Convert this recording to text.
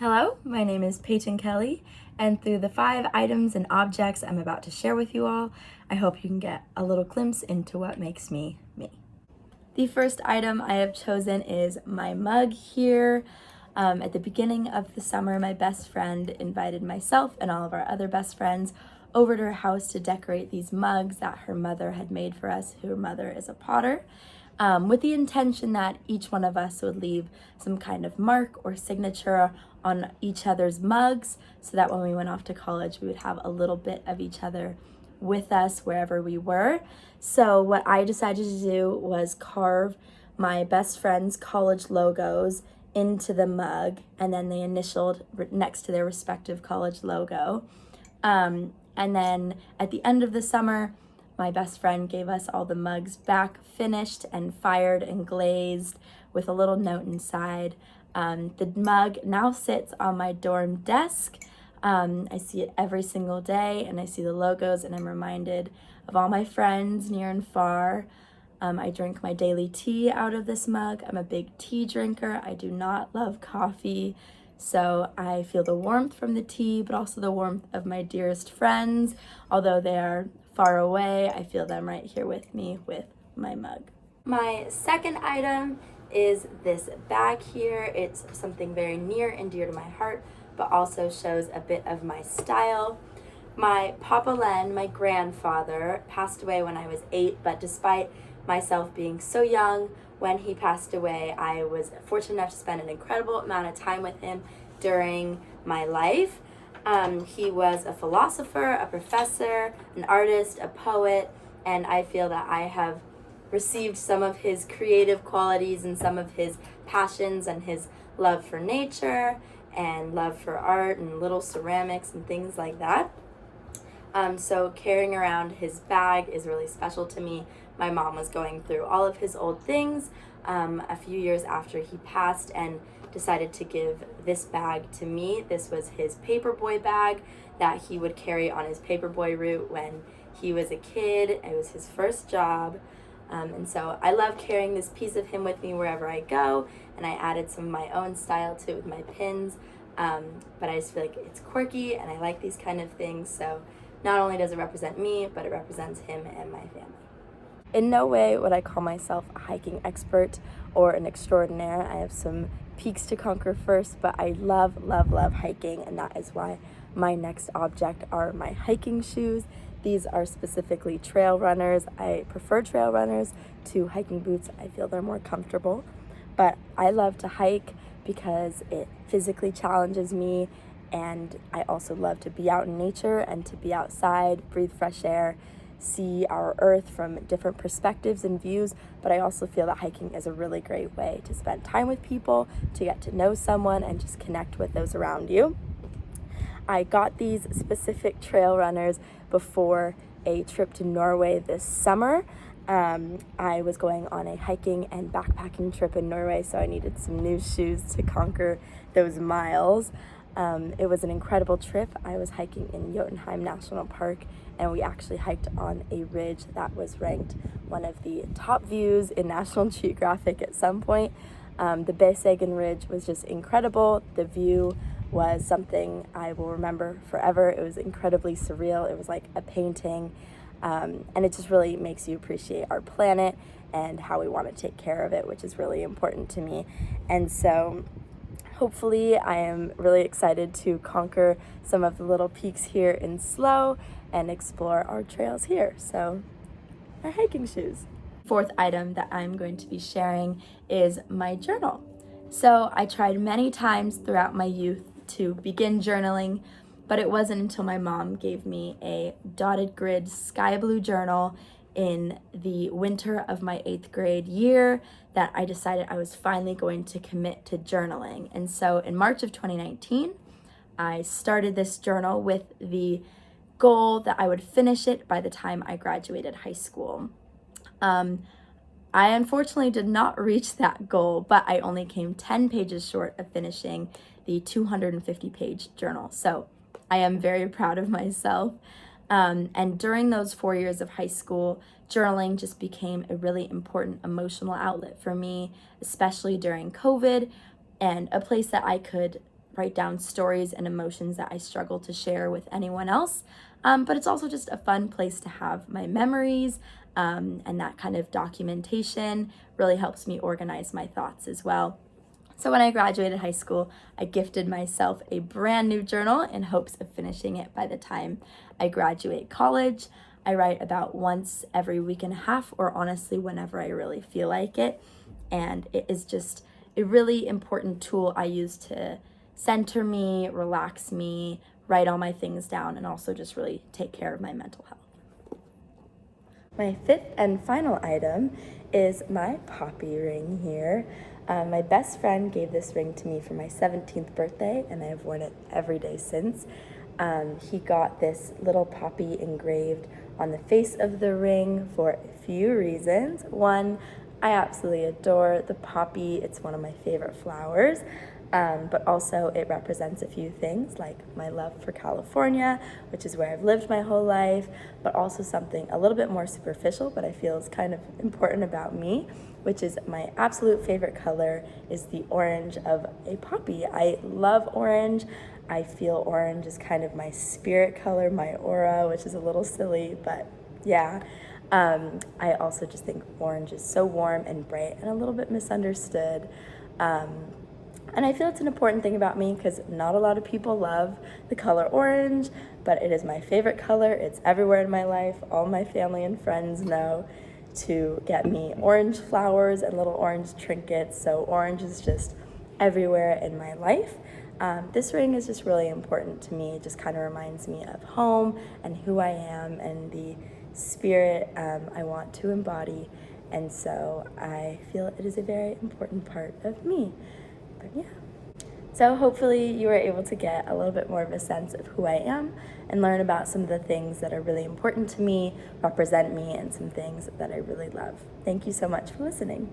Hello, my name is Peyton Kelly, and through the 5 items and objects I'm about to share with you all, I hope you can get a little glimpse into what makes me, me. The first item I have chosen is my mug here. At the beginning of the summer, my best friend invited myself and all of our other best friends over to her house to decorate these mugs that her mother had made for us. Her mother is a potter. With the intention that each one of us would leave some kind of mark or signature on each other's mugs, so that when we went off to college, we would have a little bit of each other with us wherever we were. So what I decided to do was carve my best friend's college logos into the mug, and then they initialed next to their respective college logo. And then at the end of the summer, my best friend gave us all the mugs back finished and fired and glazed with a little note inside. The mug now sits on my dorm desk. I see it every single day, and I see the logos, and I'm reminded of all my friends near and far. I drink my daily tea out of this mug. I'm a big tea drinker. I do not love coffee, so I feel the warmth from the tea, but also the warmth of my dearest friends. Although they are far away, I feel them right here with me with my mug. My second item is this bag here. It's something very near and dear to my heart, but also shows a bit of my style. My Papa Len, my grandfather, passed away when I was 8, but despite myself being so young when he passed away, I was fortunate enough to spend an incredible amount of time with him during my life. He was a philosopher, a professor, an artist, a poet, and I feel that I have received some of his creative qualities and some of his passions and his love for nature and love for art and little ceramics and things like that. So carrying around his bag is really special to me. My mom was going through all of his old things a few years after he passed and decided to give this bag to me. This was his paperboy bag that he would carry on his paperboy route when he was a kid. It was his first job. And so I love carrying this piece of him with me wherever I go, and I added some of my own style to it with my pins. But I just feel like it's quirky and I like these kind of things, so not only does it represent me, but it represents him and my family. In no way would I call myself a hiking expert or an extraordinaire. I have some peaks to conquer first, but I love, love, love hiking, and that is why my next object are my hiking shoes. These are specifically trail runners. I prefer trail runners to hiking boots. I feel they're more comfortable, but I love to hike because it physically challenges me, and I also love to be out in nature and to be outside, breathe fresh air, see our earth from different perspectives and views. But I also feel that hiking is a really great way to spend time with people, to get to know someone, and just connect with those around you. I got these specific trail runners before a trip to Norway this summer. I was going on a hiking and backpacking trip in Norway, so I needed some new shoes to conquer those miles. It was an incredible trip. I was hiking in Jotunheim National Park, and we actually hiked on a ridge that was ranked one of the top views in National Geographic at some point. The Beisegen Ridge was just incredible. The view was something I will remember forever. It was incredibly surreal. It was like a painting, and it just really makes you appreciate our planet and how we want to take care of it, which is really important to me. And so hopefully I am really excited to conquer some of the little peaks here in Slough and explore our trails here. So my hiking shoes. Fourth item that I'm going to be sharing is my journal. So I tried many times throughout my youth to begin journaling, but it wasn't until my mom gave me a dotted grid sky blue journal in the winter of my 8th grade year that I decided I was finally going to commit to journaling. And so in March of 2019, I started this journal with the goal that I would finish it by the time I graduated high school. I unfortunately did not reach that goal, but I only came 10 pages short of finishing the 250-page journal. So I am very proud of myself. And during those 4 years of high school, journaling just became a really important emotional outlet for me, especially during COVID, and a place that I could write down stories and emotions that I struggle to share with anyone else. But it's also just a fun place to have my memories, and that kind of documentation really helps me organize my thoughts as well. So when I graduated high school, I gifted myself a brand new journal in hopes of finishing it by the time I graduate college. I write about once every week and a half, or honestly, whenever I really feel like it. And it is just a really important tool I use to center me, relax me, write all my things down, and also just really take care of my mental health. My fifth and final item is my poppy ring here. My best friend gave this ring to me for my 17th birthday, and I have worn it every day since. He got this little poppy engraved on the face of the ring for a few reasons. One, I absolutely adore the poppy. It's one of my favorite flowers. But also it represents a few things like my love for California, which is where I've lived my whole life, but also something a little bit more superficial, but I feel is kind of important about me, which is my absolute favorite color is the orange of a poppy. I love orange. I feel orange is kind of my spirit color, my aura, which is a little silly, but yeah. I also just think orange is so warm and bright and a little bit misunderstood. And I feel it's an important thing about me because not a lot of people love the color orange, but it is my favorite color. It's everywhere in my life. All my family and friends know to get me orange flowers and little orange trinkets, so orange is just everywhere in my life. This ring is just really important to me. It just kind of reminds me of home and who I am and the spirit I want to embody, and so I feel it is a very important part of me. But yeah, so hopefully you were able to get a little bit more of a sense of who I am and learn about some of the things that are really important to me, represent me, and some things that I really love. Thank you so much for listening.